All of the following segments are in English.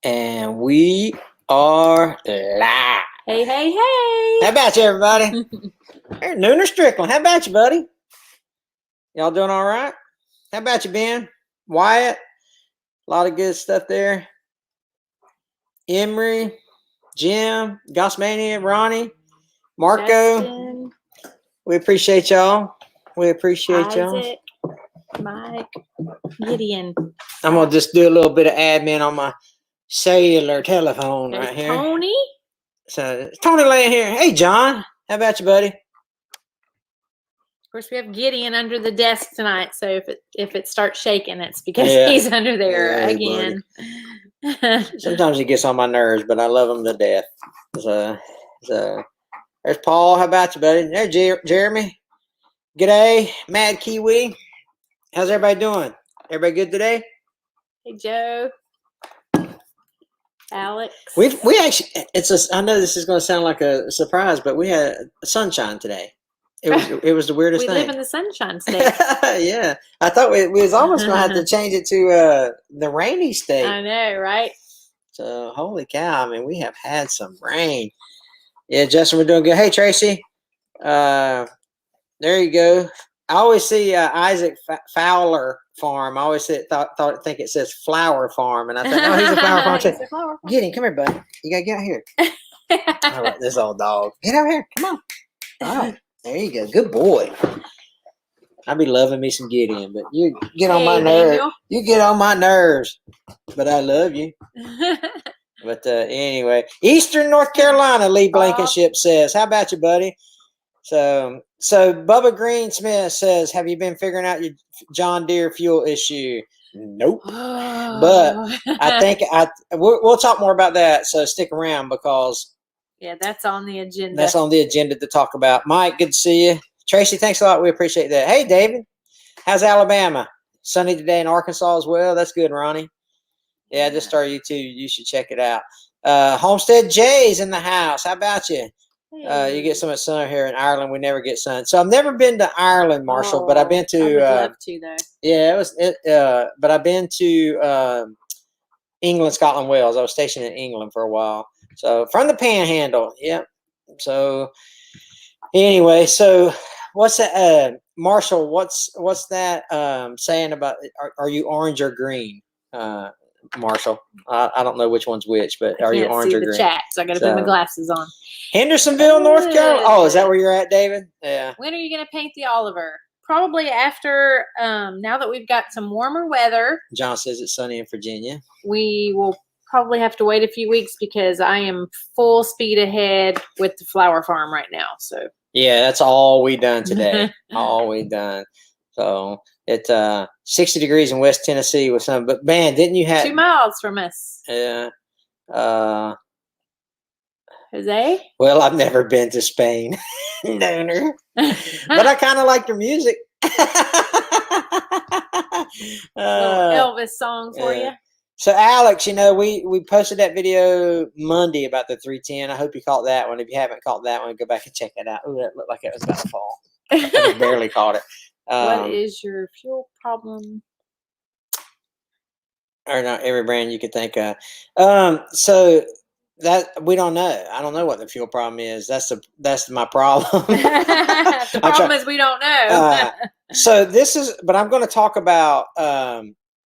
And we are live. Hey, hey, hey. How about you, everybody? Hey, Nooner Strickland. How about you, buddy? Y'all doing all right? How about you, Ben? Wyatt? A lot of good stuff there. Emery, Jim, Gossmania, Ronnie, Marco. Justin, we appreciate y'all. We appreciate y'all. Isaac, Mike, Gideon. I'm going to just do a little bit of admin on my cellular telephone right here. Tony. So Tony laying here. Hey, John. How about you, buddy? Of course, we have Gideon under the desk tonight. So if it starts shaking, it's because he's under there again. Sometimes he gets on my nerves, but I love him to death. So there's Paul. How about you, buddy? There's Jeremy. G'day, Mad Kiwi. How's everybody doing? Everybody good today? Hey, Joe. Alex. We actually, I know this is going to sound like a surprise, but we had sunshine today. It was the weirdest thing. We live in the sunshine state. Yeah, I thought we was almost going to have to change it to the rainy state. I know, right? So holy cow! I mean, we have had some rain. Yeah, Justin, we're doing good. Hey, Tracy. There you go. I always see Isaac Fowler Farm. I always think it says Flower Farm, and I thought, no, he's a flower farm too. Get him, come here, buddy. You gotta get out here. All right, this old dog. Get out here, come on. All right, there you go. Good boy. I be loving me some Gideon, but you get on my nerves. You get on my nerves, but I love you. But anyway, Eastern North Carolina, Lee Blankenship says, "How about you, buddy?" So Bubba Greensmith says, "Have you been figuring out your John Deere fuel issue?" Nope. But I think we'll talk more about that. So stick around because that's on the agenda. That's on the agenda to talk about. Mike, good to see you. Tracy, thanks a lot. We appreciate that. Hey, David, how's Alabama? Sunny today in Arkansas as well. That's good, Ronnie. Yeah, I just started YouTube. You should check it out. Homestead Jay's in the house. How about you? You get so much sun here in Ireland. We never get sun. So I've never been to Ireland, Marshall, but I've been to. I would love to though. Yeah, but I've been to England, Scotland, Wales. I was stationed in England for a while. So from the Panhandle, yep. So anyway, so what's that, Marshall? What's that saying about? Are you orange or green, Marshall? I don't know which one's which, but are you orange or green? Chat, so I got to put my glasses on. Hendersonville, North Carolina. Oh, is that where you're at, David? Yeah. When are you going to paint the Oliver? Probably after, now that we've got some warmer weather. John says it's sunny in Virginia. We will probably have to wait a few weeks because I am full speed ahead with the flower farm right now. So yeah, that's all we done today. All we done. So it's 60 degrees in West Tennessee with some, but man, didn't you have 2 miles from us? Yeah. Jose? Well, I've never been to Spain, Nooner, but I kind of like your music. Elvis song for you. So Alex, we posted that video Monday about the 310. I hope you caught that one. If you haven't caught that one, go back and check that out. Oh, that looked like it was about to fall. I just barely caught it. What is your fuel problem? Or not every brand you could think of. So that we don't know. I don't know what the fuel problem is. That's my problem. The problem is we don't know. So but I'm going to talk about.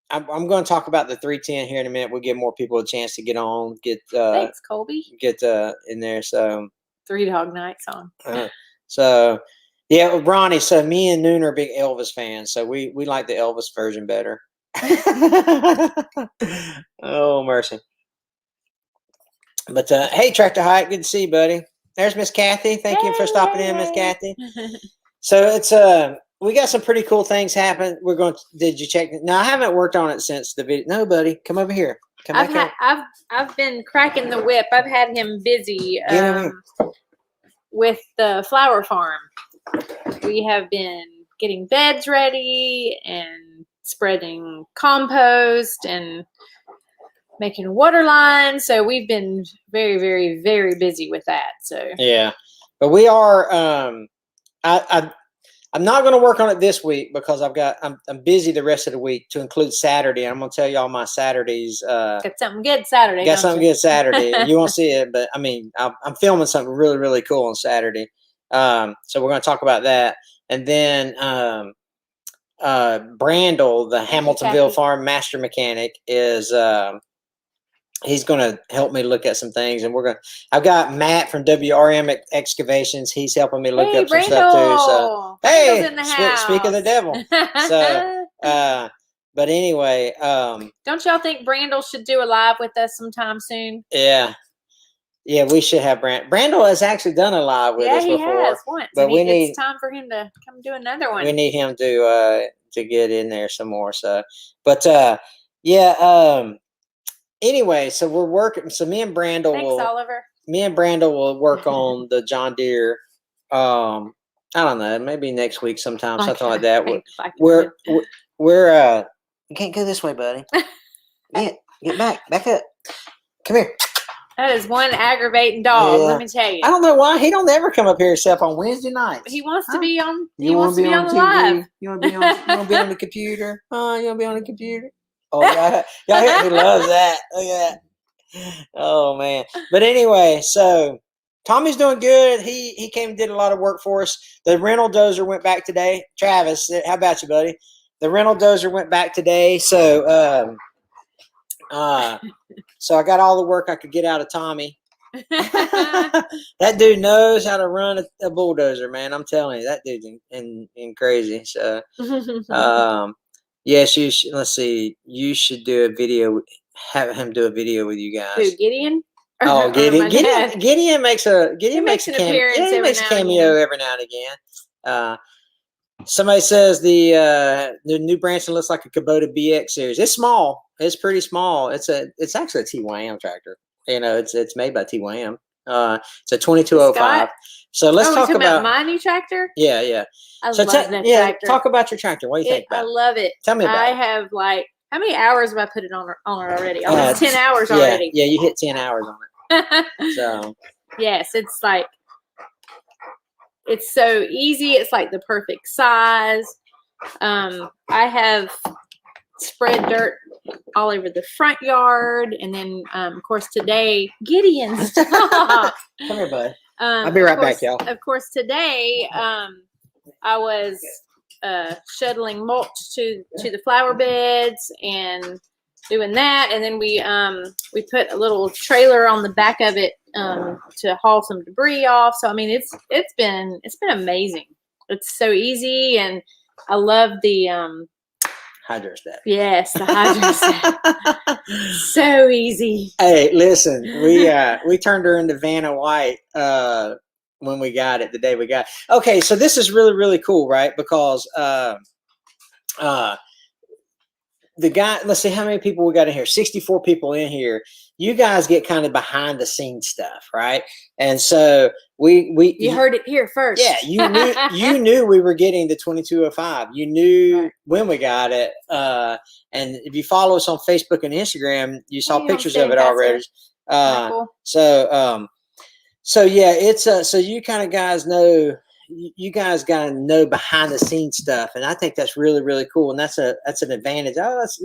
I'm going to talk about the 310 here in a minute. We'll give more people a chance to get on. Thanks, Colby. Get in there. So 3 Dog Night song. So yeah, Ronnie. So me and Nooner are big Elvis fans. So we like the Elvis version better. Oh mercy. But hey, Tractor Hike, good to see you, buddy. There's Miss Kathy. Thank you for stopping in, Miss Kathy. So it's we got some pretty cool things happen. Did you check? No, I haven't worked on it since the video. No, buddy, come over here. I've been cracking the whip. I've had him busy with the flower farm. We have been getting beds ready and spreading compost and making water lines. So we've been very, very, very busy with that. So yeah, but we are. I I'm not going to work on it this week because I'm busy the rest of the week to include Saturday. And I'm going to tell y'all my Saturdays. Got something good Saturday. Got something good Saturday. You won't see it, but I mean, I'm filming something really, really cool on Saturday. So we're going to talk about that. And then Brandel, the Hamiltonville Farm Master Mechanic, is he's going to help me look at some things, and I've got Matt from WRM Excavations. He's helping me look up some stuff too. So hey, speak of the devil. So but anyway, don't y'all think Brandel should do a live with us sometime soon? Yeah, we should have Brandel has actually done a live with us before. Yeah, he has once. But it's time for him to come do another one. We need him to get in there some more. So, but anyway, so we're working. So me and Brandel will work on the John Deere. I don't know, maybe next week sometime, something like that. We're you can't go this way, buddy. Get back up. Come here. That is one aggravating dog. Yeah. Let me tell you. I don't know why he don't ever come up here except on Wednesday nights. He wants to be on. He wants to be on the live. You want to be on? You want to be on the computer? Oh, you want to be on the computer? Oh, yeah, he loves that. Look at that. Oh man. But anyway, so Tommy's doing good. He came and did a lot of work for us. The rental dozer went back today. Travis, how about you, buddy? The rental dozer went back today. So so I got all the work I could get out of Tommy. That dude knows how to run a bulldozer, man. I'm telling you, that dude's in crazy. So yes, you should. Let's see. You should do a video. Have him do a video with you guys. Who, Gideon? Oh, Gideon! Gideon makes a cameo. He makes a cameo every now and again. Somebody says the new Branson looks like a Kubota BX series. It's small. It's pretty small. It's actually a TYM tractor. You know, it's made by TYM. It's a 2205. So let's talk about my new tractor. Yeah. I love that tractor. Talk about your tractor. What do you think about it? I love it. Tell me about it. I have how many hours have I put it on it already? Almost 10 hours already. Yeah, you hit 10 hours on it. So yes, it's so easy. It's like the perfect size. I have spread dirt all over the front yard, and then of course today, Gideon, stop. Come here, bud. I'll be right back, y'all. Of course today, I was shuttling mulch to the flower beds and doing that, and then we put a little trailer on the back of it to haul some debris off. So I mean, it's been amazing. It's so easy, and I love the hydrostat. Yes, the hydrostat. So easy. Hey, listen, we turned her into Vanna White when we got it, the day we got it. Okay, so this is really, really cool, right? Because the guy, let's see how many people we got in here. 64 people in here. You guys get kind of behind the scenes stuff, right? And so you heard it here first. Yeah, you knew we were getting the 2205. You knew when we got it. And if you follow us on Facebook and Instagram, you saw pictures of it already. So yeah, it's so you kind of guys know. You guys got to know behind the scenes stuff, and I think that's really, really cool, and that's an advantage. Oh, that's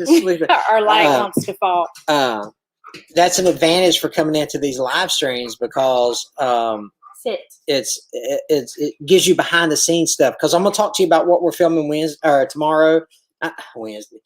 our light wants to fall. That's an advantage for coming into these live streams because it gives you behind the scenes stuff. Because I'm gonna talk to you about what we're filming tomorrow. Wednesday.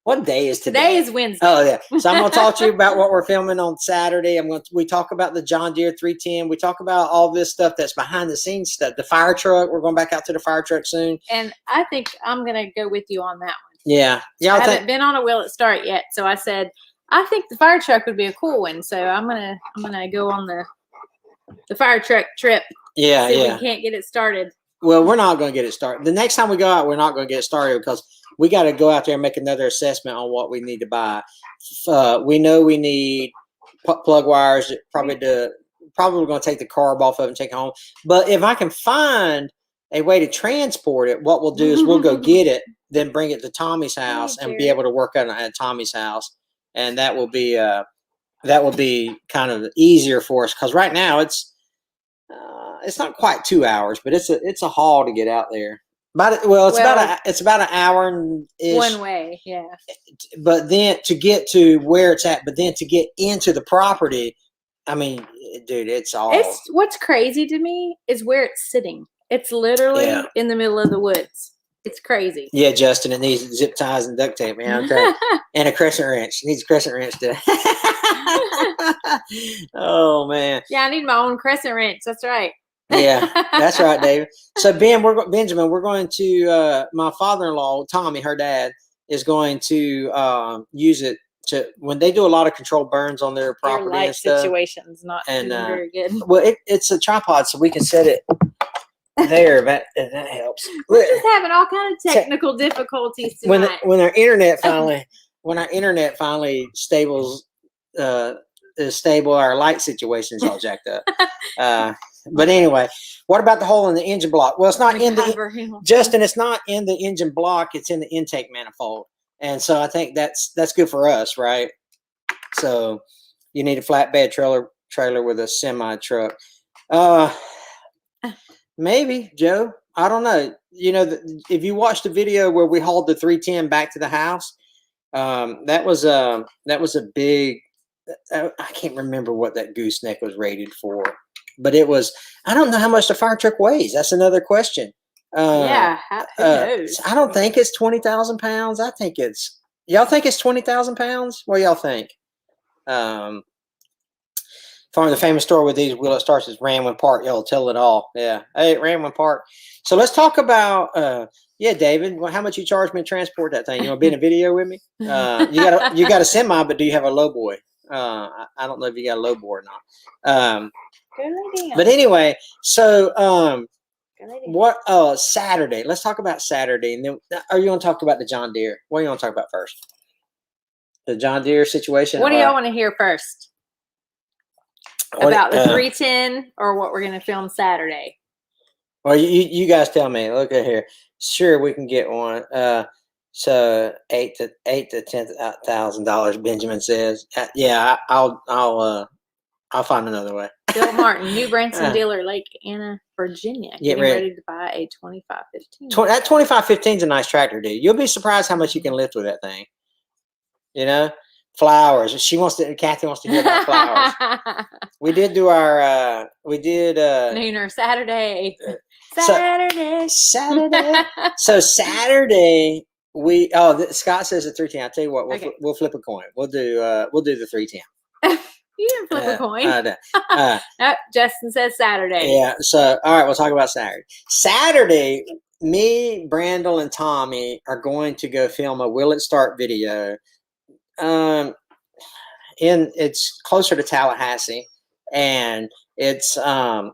What day is today? Today is Wednesday. Oh yeah. So I'm gonna talk to you about what we're filming on Saturday. We talk about the John Deere 310. We talk about all this stuff that's behind the scenes stuff. The fire truck. We're going back out to the fire truck soon. And I think I'm gonna go with you on that one. Yeah. I haven't been on a Will It Start yet, so I said I think the fire truck would be a cool one. So I'm gonna go on the fire truck trip. Yeah, see if we can't get it started. Well, we're not going to get it started. The next time we go out, we're not going to get it started because we got to go out there and make another assessment on what we need to buy. We know we need plug wires. Probably we're going to take the carb off of it and take it home. But if I can find a way to transport it, what we'll do is we'll go get it, then bring it to Tommy's house and be able to work on it at Tommy's house. And that will be kind of easier for us because right now it's not quite 2 hours, but it's a haul to get out there. It's about an hour and one way. Yeah. But then to get to where it's at, but then to get into the property, I mean, dude, it's what's crazy to me is where it's sitting. It's literally in the middle of the woods. It's crazy. Yeah, Justin, it needs zip ties and duct tape, man. Okay. And a crescent wrench. It needs a crescent wrench to. Oh man. Yeah, I need my own crescent wrench. That's right. Yeah, that's right, David. So Benjamin, we're going to my father-in-law, Tommy, her dad, is going to use it to when they do a lot of controlled burns on their property light and stuff. Situations not very good. Well, it's a tripod, so we can set it there. That helps. We're just having all kind of technical difficulties tonight. When our internet finally is stable, our light situation's all jacked up. But anyway, what about the hole in the engine block? Well, it's not Justin. It's not in the engine block. It's in the intake manifold, and so I think that's good for us, right? So you need a flatbed trailer with a semi truck. Maybe, Joe. I don't know. You know, if you watched the video where we hauled the 310 back to the house, that was a big. I can't remember what that gooseneck was rated for, but it was. I don't know how much the fire truck weighs. That's another question. Who knows? I don't think it's 20,000 pounds. I think it's. Y'all think it's 20,000 pounds? What do y'all think? From the famous story with these wheel it starts is Ramwin Park. Y'all tell it all. Yeah. Hey, Ramwin Park. So let's talk about David. Well, how much you charge me to transport that thing? You want to be in a video with me? You got a semi, but do you have a low boy? I don't know if you got a low boy or not. But anyway, so what Saturday? Let's talk about Saturday, and then are you going to talk about the John Deere? What do you want to talk about first? The John Deere situation. What do y'all want to hear first? About the 310 or what we're going to film Saturday? Well, you guys tell me. Look at here. Sure, we can get one. So $8,000 to $10,000. Benjamin says, "Yeah, I'll find another way." Bill Martin, New Branson dealer, Lake Anna, Virginia, getting ready to buy a 2515. That 2515 is a nice tractor, dude. You'll be surprised how much you can lift with that thing. You know. Flowers. Kathy wants to hear about flowers. We did do our Nooner Saturday. Saturday. So Saturday Scott says the 310. I'll tell you what, we'll flip a coin. We'll do the 310. You didn't flip a coin. No, Justin says Saturday. Yeah. So all right, we'll talk about Saturday. Saturday, me, Brandel, and Tommy are going to go film a Will It Start video. It's closer to Tallahassee, and it's an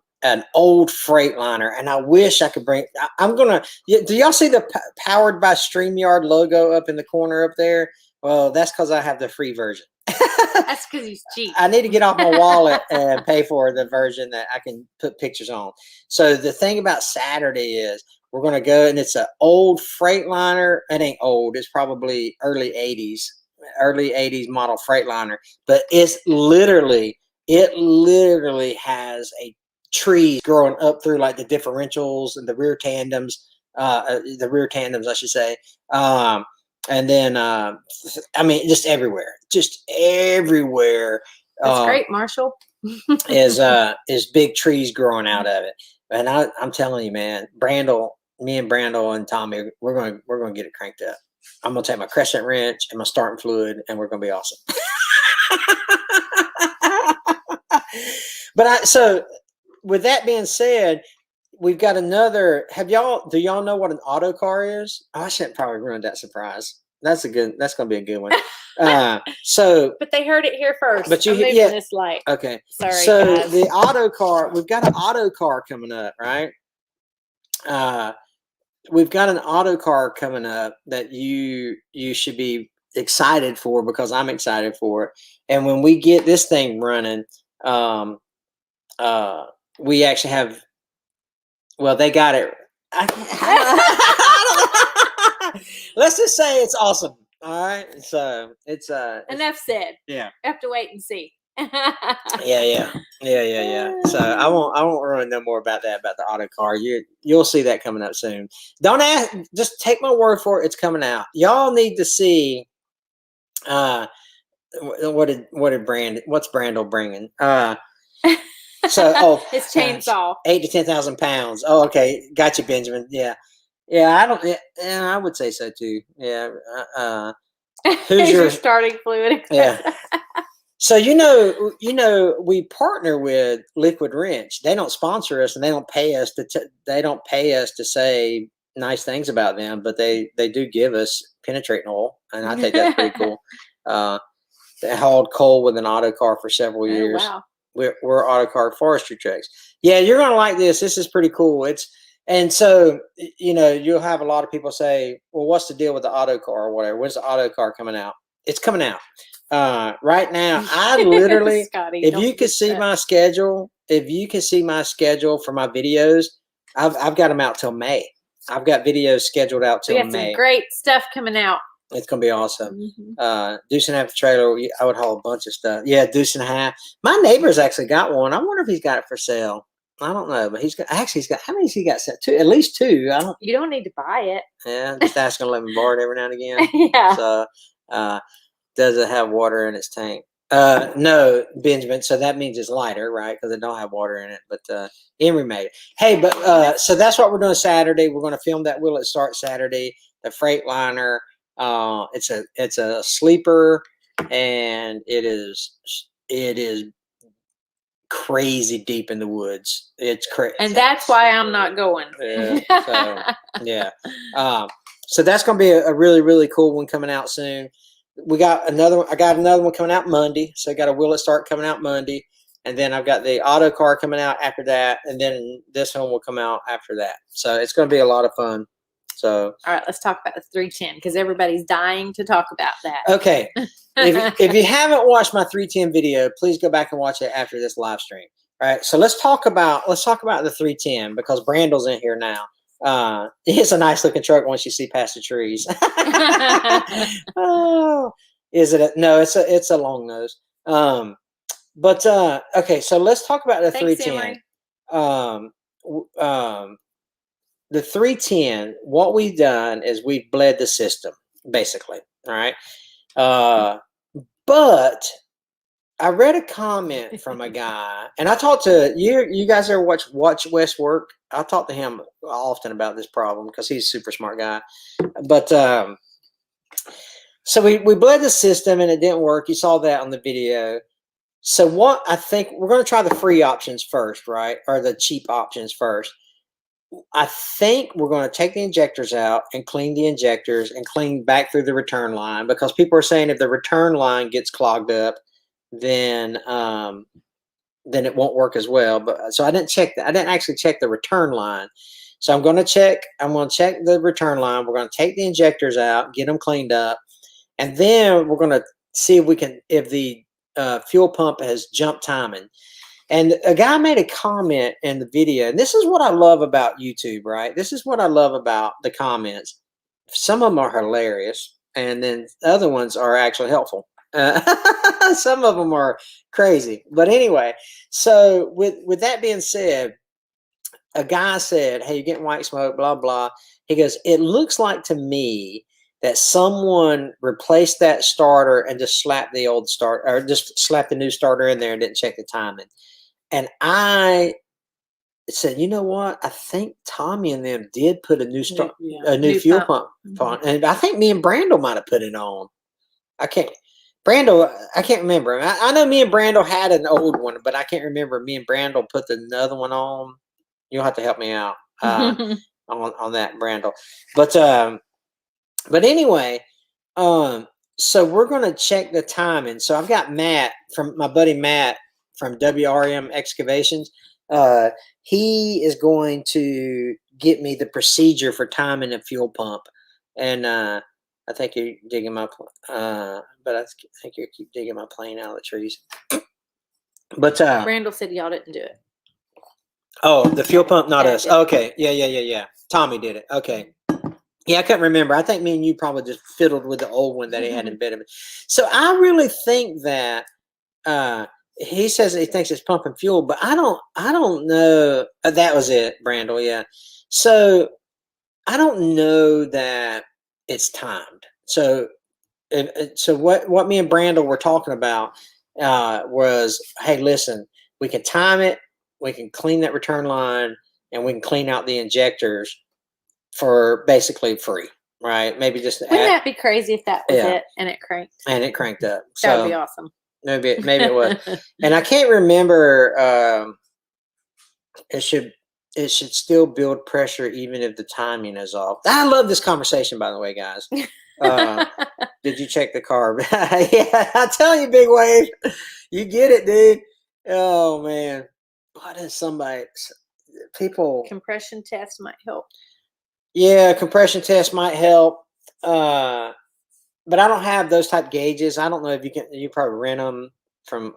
old Freightliner, and I wish I could bring. Do y'all see the powered by StreamYard logo up in the corner up there? Well, that's because I have the free version. That's because he's cheap. I need to get off my wallet and pay for the version that I can put pictures on. So the thing about Saturday is we're going to go, and it's an old Freightliner. It ain't old. It's probably early 80s model Freightliner, but it literally has a tree growing up through like the differentials and the rear tandems, I should say. And then, I mean, just everywhere. That's great, Marshall. is big trees growing out of it. And I'm telling you, man, me and Brandel and Tommy, we're going to get it cranked up. I'm going to take my crescent wrench and my starting fluid, and we're going to be awesome. So with that being said, we've got another. Do y'all know what an auto car is? Oh, I shouldn't probably ruin that surprise. That's going to be a good one. But they heard it here first. But I'm moving this light. Okay. Sorry. So guys. the auto car, we've got an auto car coming up, right? We've got an auto car coming up that you should be excited for, because I'm excited for it. And when we get this thing running, we actually have. Well, they got it. Let's just say it's awesome. All right. So it's enough said. Yeah. We have to wait and see. Yeah. So I won't run no more about that, about the auto car. You'll see that coming up soon. Don't ask, just take my word for it. It's coming out. Y'all need to see. What's Brandel bringing? It's chainsaw. 8 to 10,000 pounds. Oh, okay, got you, Benjamin. Yeah. I don't. Yeah, I would say so too. Yeah. Who's your starting fluid? Yeah. So we partner with Liquid Wrench. They don't sponsor us, and they don't pay us to say nice things about them, but they do give us penetrating oil, and I think that's pretty cool. They hauled coal with an auto car for several years. Wow. We're auto car forestry trucks. Yeah, you're gonna like this. This is pretty cool. And so you'll have a lot of people say, "Well, what's the deal with the auto car or whatever? When's the auto car coming out?" It's coming out right now. I literally, Scotty, if you could see my schedule, for my videos, I've got them out till May. I've got videos scheduled out till May. Some great stuff coming out. It's gonna be awesome. Deuce and a half trailer. I would haul a bunch of stuff. Yeah, Deuce and a half. My neighbor's actually got one. I wonder if he's got it for sale. I don't know, but he's got. How many has he got set? Two, at least two. You don't need to buy it. Yeah, just asking to let me borrow it every now and again. Yeah. So, does it have water in its tank? No, Benjamin. So that means it's lighter, right? Because it don't have water in it. But Emery made it. Hey, but so that's what we're doing Saturday. We're going to film that Will It Start Saturday. The Freightliner. It's a sleeper, and it is crazy deep in the woods. It's crazy, and that's why I'm not going. Yeah. So that's going to be a really, really cool one coming out soon. I got another one coming out Monday. So I got a Will It Start coming out Monday, and then I've got the auto car coming out after that, and then this one will come out after that. So it's going to be a lot of fun. So, all right, let's talk about the 310 because everybody's dying to talk about that. Okay. If you haven't watched my 310 video, please go back and watch it after this live stream. All right. So let's talk about the 310 because Brandel's in here now. It's a nice looking truck once you see past the trees. Oh, is it? No, it's a long nose. Okay. So let's talk about the 310. The 310, what we've done is we've bled the system, basically. All right. But I read a comment from a guy, and I talked to you guys ever watch Wes work? I talk to him often about this problem because he's a super smart guy. But so we bled the system and it didn't work. You saw that on the video. So what I think we're going to try the free options first, right? Or the cheap options first. I think we're going to take the injectors out and clean the injectors and clean back through the return line because people are saying if the return line gets clogged up, then it won't work as well. But so I didn't check that. I didn't actually check the return line. So I'm going to check the return line. We're going to take the injectors out, get them cleaned up, and then we're going to see if the fuel pump has jump timing. And a guy made a comment in the video, and this is what I love about YouTube, right? This is what I love about the comments. Some of them are hilarious, and then other ones are actually helpful. Some of them are crazy. But anyway, so with that being said, a guy said, hey, you're getting white smoke, blah, blah. He goes, it looks like to me that someone replaced that starter and just slapped the old starter, or just slapped the new starter in there and didn't check the timing. And I said, you know what? I think Tommy and them did put a new fuel pump on, and I think me and Brandel might have put it on. I can't remember. I know me and Brandel had an old one, but I can't remember. Me and Brandel put another one on. You'll have to help me out on that, Brandel. But anyway, so we're gonna check the timing. So I've got Matt from my buddy Matt from WRM Excavations. He is going to get me the procedure for timing a fuel pump. And I think you're digging my but I think you keep digging my plane out of the trees. But Randall said y'all didn't do it. Oh, the fuel pump, not us. Okay. Yeah. Tommy did it. Okay. Yeah, I couldn't remember. I think me and you probably just fiddled with the old one that he had embedded. So I really think that he says he thinks it's pumping fuel, but I don't know. That was it, Brandel. Yeah. So I don't know that it's timed. So what me and Brandel were talking about was, hey, listen, we can time it, we can clean that return line, and we can clean out the injectors for basically free, right? Maybe just Wouldn't that be crazy if that was it and it cranked? And it cranked up. That would be awesome. Maybe it was. And I can't remember. It should still build pressure even if the timing is off. I love this conversation, by the way, guys. Did you check the carb? Yeah, I tell you, Big Wave, you get it, dude. Oh man, what is people? Compression test might help. Yeah, compression test might help. But I don't have those type gauges. I don't know if you can. You probably rent them from.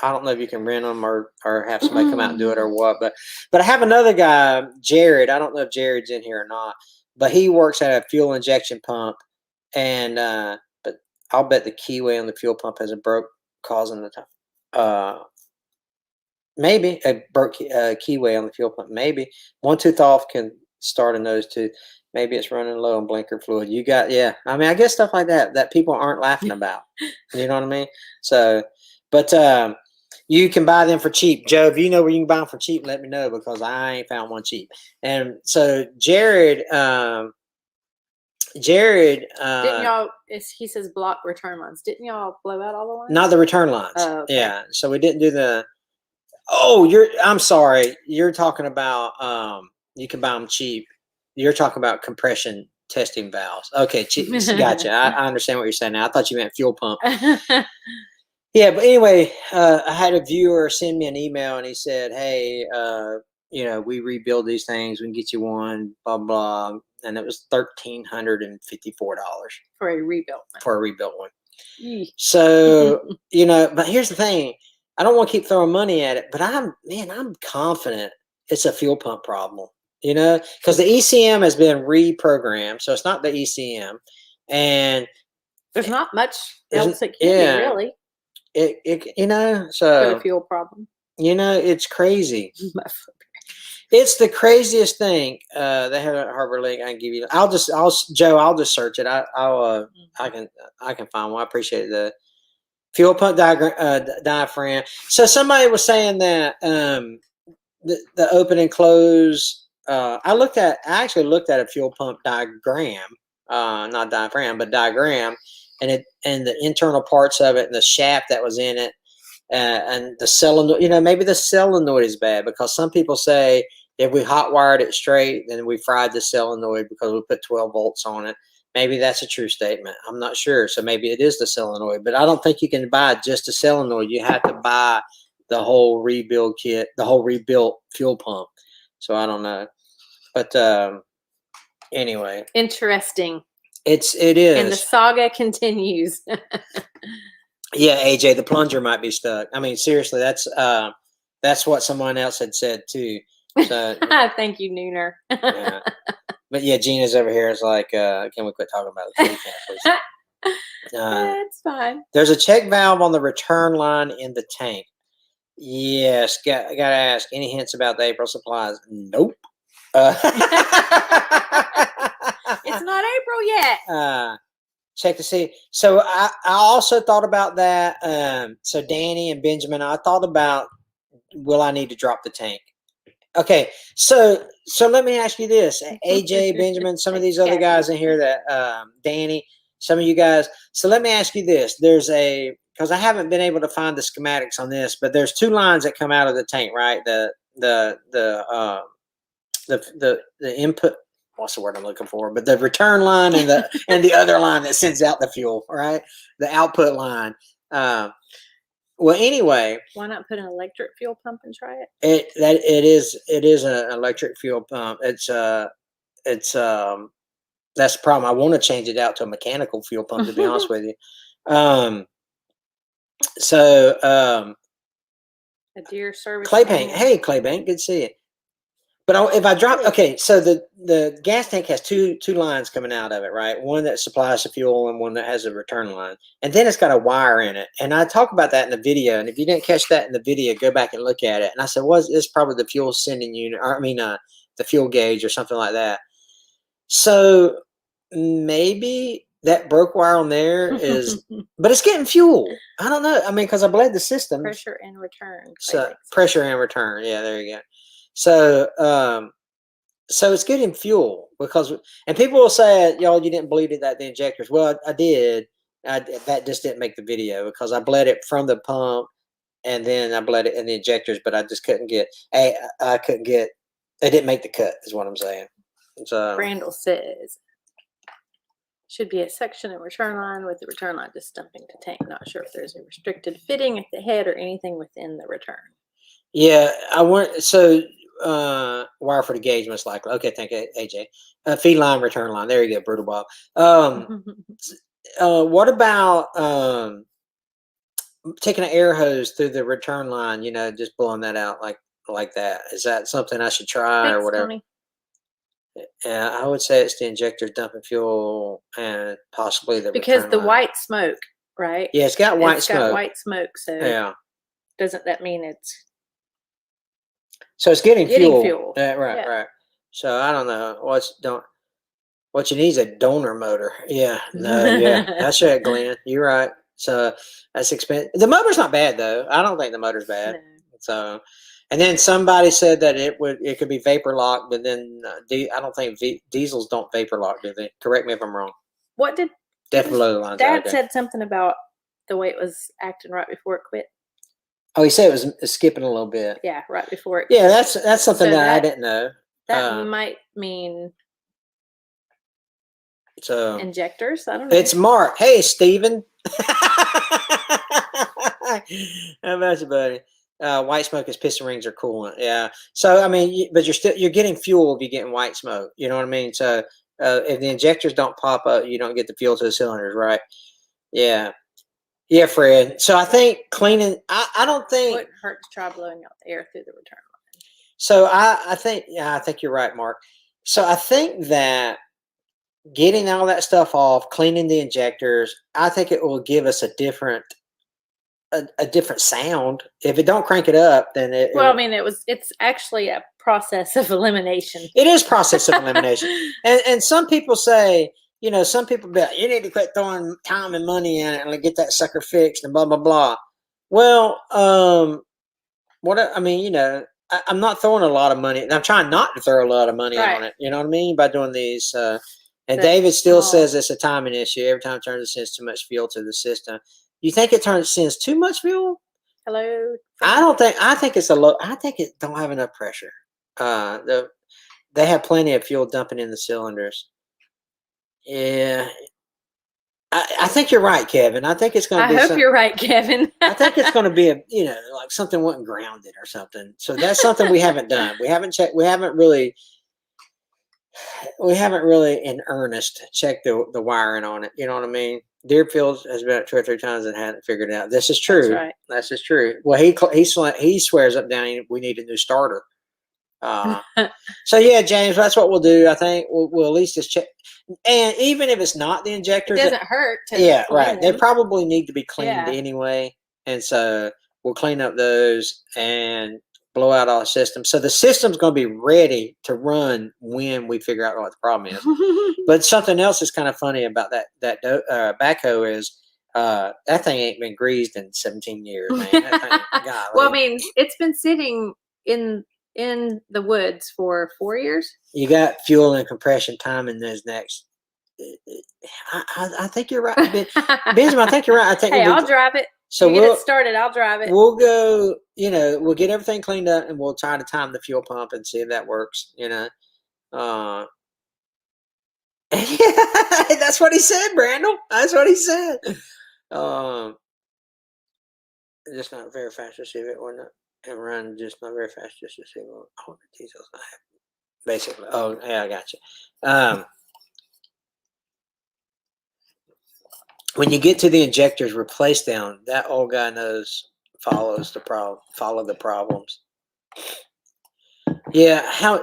I don't know if you can rent them or have somebody come out and do it or what. But I have another guy, Jared. I don't know if Jared's in here or not, but he works at a fuel injection pump, and but I'll bet the keyway on the fuel pump has a broke, causing the time. Maybe a broke keyway on the fuel pump. Maybe one tooth off can start a nose tooth. Maybe it's running low on blinker fluid. I mean, I guess stuff like that people aren't laughing about. You know what I mean? So, but you can buy them for cheap. Joe, if you know where you can buy them for cheap, let me know, because I ain't found one cheap. And so Jared, didn't y'all? He says block return lines. Didn't y'all blow out all the lines? Not the return lines. Oh, okay. Yeah. So we didn't do the. Oh, I'm sorry. You're talking about you can buy them cheap. You're talking about compression testing valves. Okay, gotcha. I understand what you're saying now. I thought you meant fuel pump. Yeah, but anyway, I had a viewer send me an email, and he said, "Hey, we rebuild these things. We can get you one, blah blah." And it was $1,354 for a rebuilt one. For a rebuilt one. So but here's the thing: I don't want to keep throwing money at it, but I'm confident it's a fuel pump problem. Because the ECM has been reprogrammed, so it's not the ECM, and there's not much else it can be, really. So for the fuel problem. It's crazy. It's the craziest thing. They have a Harbor Link. I can give you. Joe, I'll just search it. I can find one. I appreciate the fuel pump diaphragm. So somebody was saying that the open and close. I actually looked at a fuel pump diagram, not diaphragm, but diagram, and the internal parts of it and the shaft that was in it, and the solenoid. Maybe the solenoid is bad, because some people say if we hot wired it straight, then we fried the solenoid because we put 12 volts on it. Maybe that's a true statement. I'm not sure. So maybe it is the solenoid, but I don't think you can buy just a solenoid. You have to buy the whole rebuild kit, the whole rebuilt fuel pump. So I don't know. But anyway, interesting. It is, and the saga continues. Yeah, AJ, the plunger might be stuck. I mean, seriously, that's what someone else had said too. So thank you, Nooner. Yeah. But yeah, Gina's over here is like, can we quit talking about it, please? It's fine. There's a check valve on the return line in the tank. Yes, gotta ask. Any hints about the April supplies? Nope. It's not April yet. Check to see. So I also thought about that. So Danny and Benjamin, I thought about, will I need to drop the tank? Okay, so let me ask you this, AJ, Benjamin, some of these other guys in here, that Danny, some of you guys. So let me ask you this: because I haven't been able to find the schematics on this, but there's two lines that come out of the tank, right? The input. What's the word I'm looking for? But the return line and the other line that sends out the fuel, right? The output line. Well, anyway, why not put an electric fuel pump and try it? It is an electric fuel pump. It's that's the problem. I want to change it out to a mechanical fuel pump, to be honest with you. A deer service. Claybank. Hey, Claybank, good to see you. But if I drop, okay, so the gas tank has two lines coming out of it, right? One that supplies the fuel and one that has a return line. And then it's got a wire in it. And I talk about that in the video. And if you didn't catch that in the video, go back and look at it. And I said, it's probably the fuel sending unit, or the fuel gauge or something like that. So maybe that broke wire on there is, but it's getting fuel. I don't know. I mean, because I bled the system. Pressure and return. So pressure and return. Yeah, there you go. So, so it's getting fuel and people will say, y'all, you didn't bleed it at the injectors. Well, I did. That just didn't make the video because I bled it from the pump and then I bled it in the injectors, but I just couldn't get, it didn't make the cut is what I'm saying. So Randall says, should be a section and return line with the return line just dumping to tank. Not sure if there's a restricted fitting at the head or anything within the return. Yeah, wire for the gauge most likely. Okay, thank you, AJ. Feed line, return line. There you go, Brutal Bob. What about taking an air hose through the return line? Just blowing that out like that. Is that something I should try or whatever? Tony. Yeah, I would say it's the injector dumping fuel and possibly the because return the line. white smoke, right? Yeah, it's got white smoke. Got white smoke, so yeah. Doesn't that mean it's? So it's getting fuel. Right, yeah. Right. So I don't know. What you need is a donor motor. Yeah. No. Yeah. That's right, Glenn. You're right. So that's expensive. The motor's not bad though. I don't think the motor's bad. No. So, and then somebody said that it could be vapor locked, but then I don't think diesels don't vapor lock, do they? Correct me if I'm wrong. What did lines? Dad said something about the way it was acting right before it quit. Oh, he said it was skipping a little bit. Yeah, right before it. Yeah, that's something that I didn't know. That might mean injectors. I don't know. It's Mark. Hey, Steven. How about you, buddy? White smoke is piston rings or coolant. Yeah. So I mean, but you're getting fuel if you're getting white smoke. You know what I mean? So if the injectors don't pop up, you don't get the fuel to the cylinders, right? Yeah. Yeah, Fred. So I think cleaning. I don't think it wouldn't hurt to try blowing out the air through the return line. So I think you're right, Mark. So I think that getting all that stuff off, cleaning the injectors, I think it will give us a different sound. If it don't crank it up, then it's actually a process of elimination. It is process of elimination. and some people say, some people be like, you need to quit throwing time and money in it and get that sucker fixed and blah blah blah. Well, I'm not throwing a lot of money, and I'm trying not to throw a lot of money on it. You know what I mean? By doing these. And David still says it's a timing issue. Every time it turns, it sends too much fuel to the system. You think it sends too much fuel? Hello. I think it's a low. I think it don't have enough pressure. They have plenty of fuel dumping in the cylinders. Yeah. I think you're right, Kevin. I think it's going to be. I hope you're right, Kevin. I think it's going to be like something wasn't grounded or something. So that's something we haven't done. We haven't checked. We haven't really in earnest checked the wiring on it. You know what I mean? Deerfield has been up 2 or 3 times and hadn't figured it out. This is true. That's right. This is true. Well, he swears up down we need a new starter. So yeah, James, that's what we'll do. I think we'll at least just check. And even if it's not the injectors, it doesn't hurt. Right. They probably need to be cleaned anyway, and so we'll clean up those and blow out all the systems. So the system's going to be ready to run when we figure out what the problem is. But something else is kind of funny about that backhoe is that thing ain't been greased in 17 years, man. That thing, well, I mean, it's been sitting in the woods for 4 years. You got fuel and compression time in those next. I think you're right, Benjamin. I think you're right. I think. Hey, I'll drive it. So we'll get it started. I'll drive it. We'll go. We'll get everything cleaned up, and we'll try to time the fuel pump and see if that works. Yeah, that's what he said, Brandon. That's what he said. Just not very fast to see if it or not. And run just not very fast just to see what all the details I have. Basically. Oh, yeah, I got you. When you get to the injectors, replace them. That old guy follow the problems. Yeah. How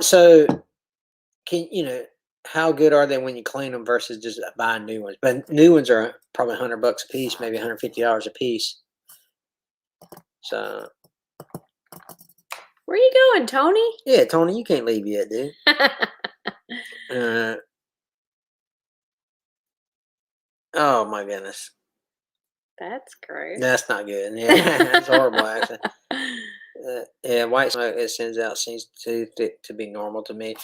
good are they when you clean them versus just buying new ones? But new ones are probably $100 a piece, maybe $150 a piece. So. Where you going, Tony? Yeah, Tony, you can't leave yet, dude. Oh my goodness. That's gross. That's not good. Yeah, that's horrible, actually. Yeah, white smoke it sends out seems to be normal to me.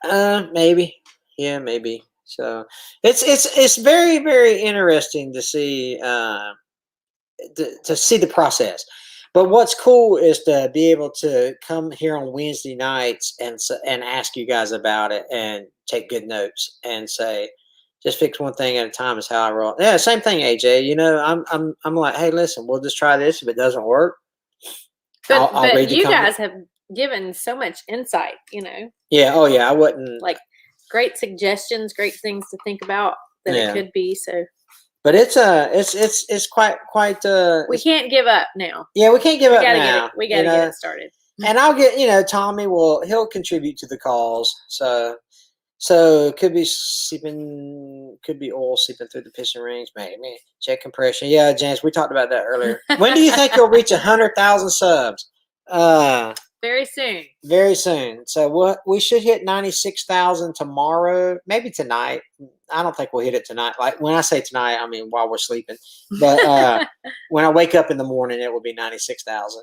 Maybe. Yeah, maybe. So it's very, very interesting to see to see the process. But what's cool is to be able to come here on Wednesday nights and ask you guys about it and take good notes and say, just fix one thing at a time is how I roll. Yeah, same thing, AJ. You know, I'm like, hey, listen, we'll just try this. If it doesn't work, I'll read you guys have given so much insight. You know. Yeah. Oh yeah. I wouldn't like great suggestions, great things to think about that it could be. So. But it's quite. We can't give up now. Yeah, we can't give up now. We gotta get it started. And I'll get Tommy he'll contribute to the calls. So could be oil seeping through the piston rings, maybe check compression. Yeah, James, we talked about that earlier. When do you think you'll reach 100,000 subs? Very soon. Very soon. So we should hit 96,000 tomorrow, maybe tonight. I don't think we'll hit it tonight. Like when I say tonight, I mean while we're sleeping. But when I wake up in the morning, it will be 96,000.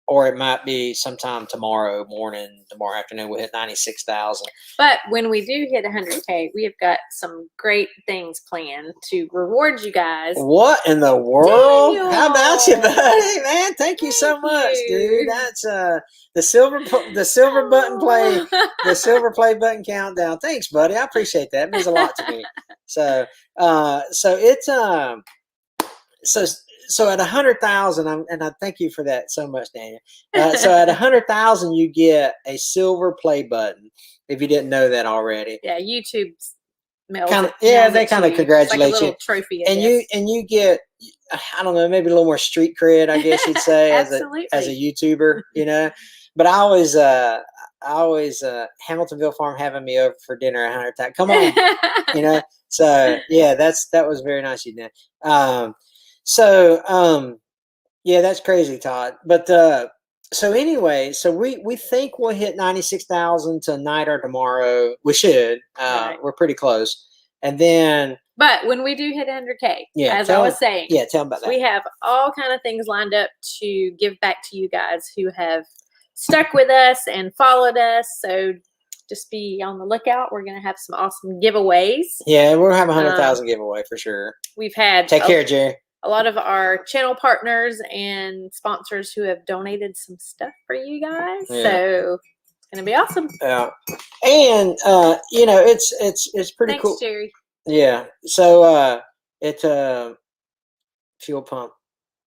Or it might be sometime tomorrow morning, tomorrow afternoon, we'll hit 96,000. But when we do hit 100K, we have got some great things planned to reward you guys. What in the world? Daniel. How about you, buddy? Man, thank you so much, dude. That's the silver button play, the silver play button countdown. Thanks, buddy. I appreciate that. It means a lot to me. So it's So at 100,000, and I thank you for that so much, Daniel. So at 100,000, you get a silver play button. If you didn't know that already, yeah, YouTube's they kind of congratulate like a you. Trophy, and you get, I don't know, maybe a little more street cred, I guess you'd say, as a YouTuber, you know. But I always Hamiltonville Farm having me over for dinner 100 times. Come on, you know. So yeah, that was very nice you did. Yeah, that's crazy, Todd. But so anyway, so we think we'll hit 96,000 tonight or tomorrow. We should. Right. We're pretty close. And then, but when we do hit 100K, as I was saying, tell them about that. We have all kind of things lined up to give back to you guys who have stuck with us and followed us. So just be on the lookout. We're gonna have some awesome giveaways. Yeah, we'll have 100,000 giveaway for sure. We've had take care, Jerry. A lot of our channel partners and sponsors who have donated some stuff for you guys. Yeah. So it's gonna be awesome. Yeah. And it's pretty cool. Thanks, Jerry. Yeah. So it's fuel pump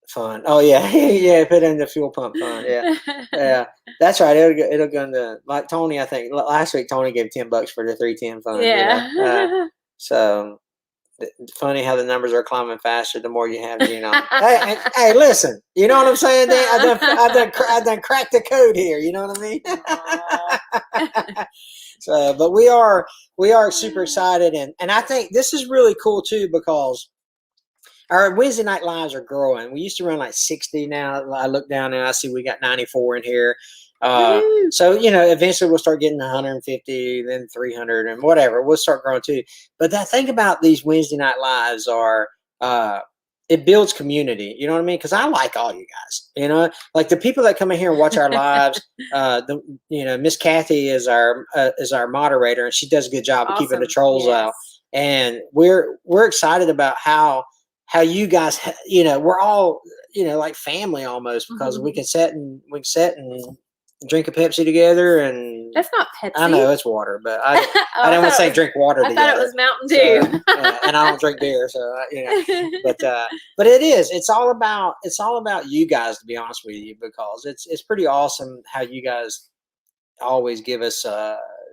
fund. Oh yeah. Yeah, put in the fuel pump fund. Yeah. Yeah. That's right. It'll go into, like Tony, I think last week Tony gave $10 for the 310 fund. Yeah. So funny how the numbers are climbing faster the more you have Gene on. hey, listen, you know what I'm saying? I done cracked the code here. You know what I mean? So, but we are super excited, and I think this is really cool too, because our Wednesday night lives are growing. We used to run like 60. Now I look down and I see we got 94 in here. So, eventually we'll start getting 150, then 300 and whatever. We'll start growing too. But that thing about these Wednesday night lives are, it builds community. You know what I mean? Because I like all you guys, like the people that come in here and watch our lives. Miss Kathy is our moderator, and she does a good job of keeping the trolls out. And we're excited about how you guys, we're all, like family almost, because we can sit and drink a Pepsi together, and that's not Pepsi. I know it's water, but I didn't want to say drink water together. I thought it was Mountain Dew. So, and I don't drink beer, so but it is. It's all about you guys, to be honest with you, because it's pretty awesome how you guys always give us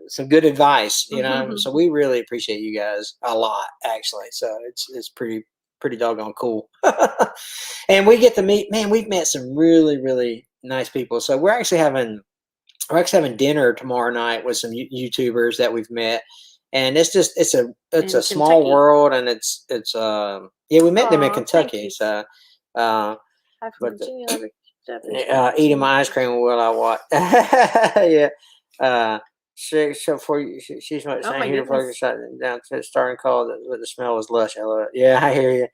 some good advice, So we really appreciate you guys a lot, actually. So it's pretty doggone cool. And we get to meet. Man, we've met some really, really nice people. So we're actually having dinner tomorrow night with some YouTubers that we've met, and it's a In small Kentucky. world, and it's yeah, we met them in Aw, thank Kentucky. you. So Hi from but Virginia. Love it. eating my ice cream while I what? Yeah. So for you, she's not Oh my saying here before you goodness. shut down to starting call that the smell is lush. I love it. Yeah, I hear you.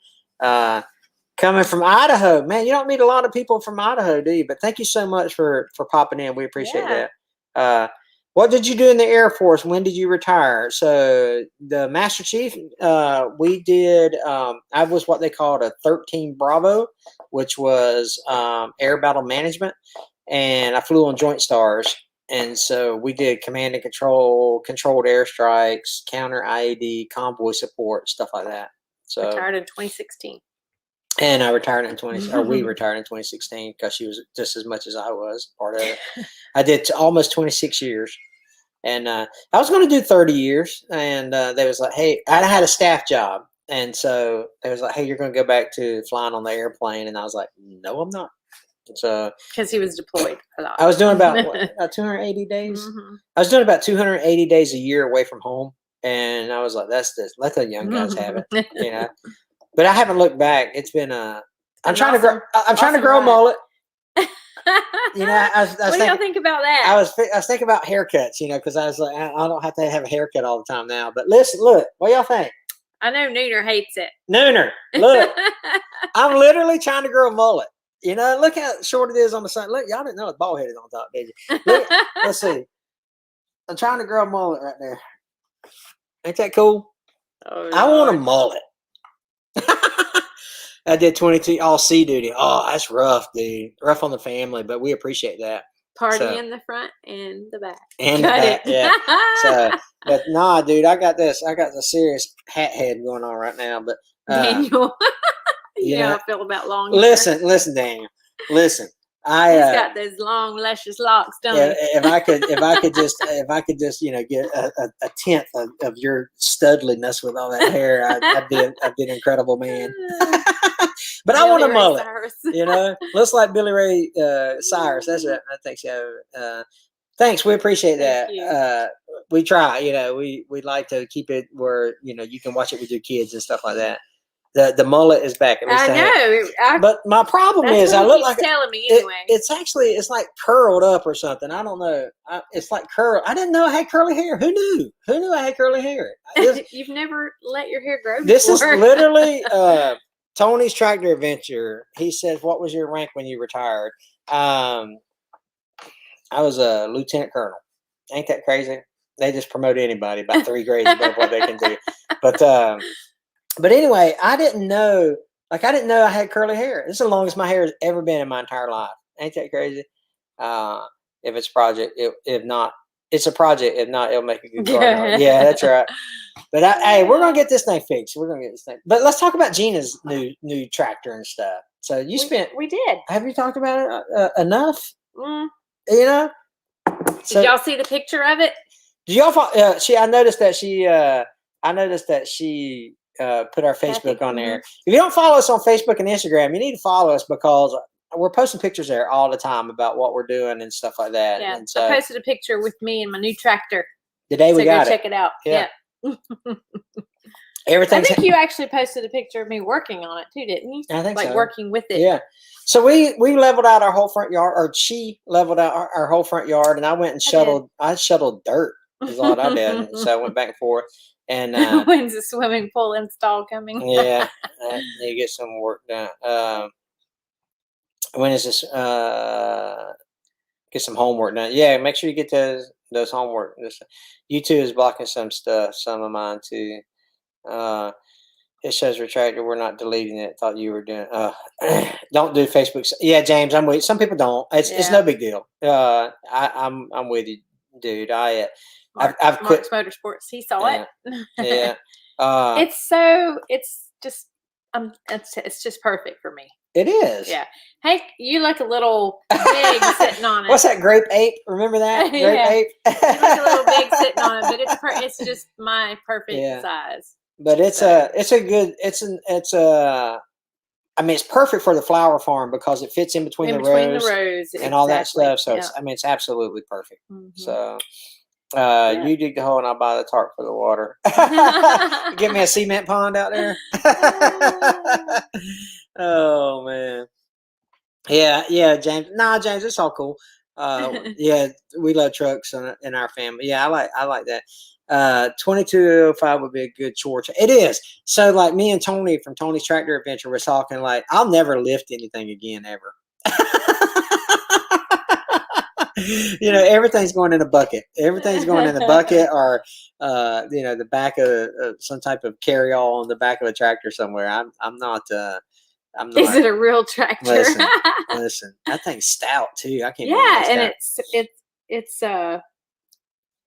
Coming from Idaho, man, you don't meet a lot of people from Idaho, do you? But thank you so much for popping in. We appreciate Yeah. that. What did you do in the Air Force? When did you retire? So the Master Chief, we did. I was what they called a 13 Bravo, which was air battle management, and I flew on Joint Stars. And so we did command and control, controlled airstrikes, counter IED, convoy support, stuff like that. So Retired in 2016. and I retired in we retired in 2016 because she was just as much as I was part of it. I did almost 26 years, and I was going to do 30 years. And they was like, "Hey," I had a staff job, and so they was like, "Hey, you're going to go back to flying on the airplane," and I was like, "No, I'm not." So because he was deployed a lot. I was doing about 280 days. Mm-hmm. I was doing about 280 days a year away from home, and I was like, "That's this. Let the young guys have it," you know. But I haven't looked back. It's been I'm trying to grow. I'm trying to grow a mullet. You know, I was what do y'all think about that? I was thinking about haircuts. You know, because I was like, I don't have to have a haircut all the time now. But listen, look, what y'all think? I know Nooner hates it. Nooner, look, I'm literally trying to grow a mullet. You know, look how short it is on the side. Look, y'all didn't know it's bald headed on top, did you? Look, let's see. I'm trying to grow a mullet right there. Ain't that cool? Oh, I want a mullet. I did 22 all sea duty. Oh, that's rough, dude. Rough on the family, but we appreciate that. Party in the front and the back. And the back, yeah. So, but nah, dude, I got the serious hat head going on right now. But Daniel, you know how I feel about long hair. Listen, Daniel. Listen, He's got those long, luscious locks, don't he? If I could just, you know, get a tenth of your studliness with all that hair, I'd be an incredible man. But Billy I want a mullet. You know, looks like Billy Ray Cyrus. That's it. I think so. Thanks, we appreciate that. We try. You know, we like to keep it where, you know, you can watch it with your kids and stuff like that. The mullet is back. At least I know. But my problem is, I look like telling me anyway. It's like curled up or something. I don't know. It's like curl. I didn't know I had curly hair. Who knew? Who knew I had curly hair? You've never let your hair grow. This is literally Tony's Tractor Adventure. He says, "What was your rank when you retired?" I was a lieutenant colonel. Ain't that crazy? They just promote anybody about 3 grades above what they can do. But anyway, I didn't know I had curly hair. This is the longest my hair has ever been in my entire life. Ain't that crazy? If it's a project, if not, it's a project. If not, it'll make a good car. Yeah, that's right. But hey, we're gonna get this thing fixed. We're gonna get this thing. But let's talk about Gina's new tractor and stuff. So we did. Have you talked about it enough? Mm. You know. Did y'all see the picture of it? Did y'all? I noticed that she put our Facebook on there. If you don't follow us on Facebook and Instagram, you need to follow us because we're posting pictures there all the time about what we're doing and stuff like that. Yeah, and so, I posted a picture with me and my new tractor. The day we got check it out. Yeah. Everything. I think you actually posted a picture of me working on it too, didn't you? I think so. Like working with it. Yeah. So we leveled out our whole front yard, or she leveled out our whole front yard, and I went and shuttled dirt. Is all I did. So I went back and forth. And when's the swimming pool install coming? Yeah, I need to get some work done. When is this? Get some homework done. Yeah, make sure you get those homework. YouTube is blocking some stuff, some of mine too. It says retractor. We're not deleting it. Thought you were doing. Don't do Facebook. Yeah, James, I'm with you. Some people don't. It's no big deal. I'm with you, dude. I've quit Motorsports. He saw it. Yeah. It's just perfect for me. It is. Yeah. Hey, you look a little big sitting on it. What's that, grape ape? Remember that? Grape ape? You look a little big sitting on it, but it's just my perfect size. But it's a I mean, it's perfect for the flower farm because it fits in between the rows and all that stuff. So it's, I mean, it's absolutely perfect. So you dig the hole and I'll buy the tarp for the water. Get me a cement pond out there. Oh man. Yeah, James. Nah, James, it's all cool. Yeah, we love trucks in our family. Yeah, I like that. 2205 would be a good chore. It is. So like me and Tony from Tony's Tractor Adventure was talking like I'll never lift anything again ever. You know, everything's going in a bucket. Everything's going in the bucket or you know, the back of some type of carry-all on the back of a tractor somewhere. I'm not I'm not. Is it a real tractor? Listen, that thing's stout too. I can't. Yeah, and it's a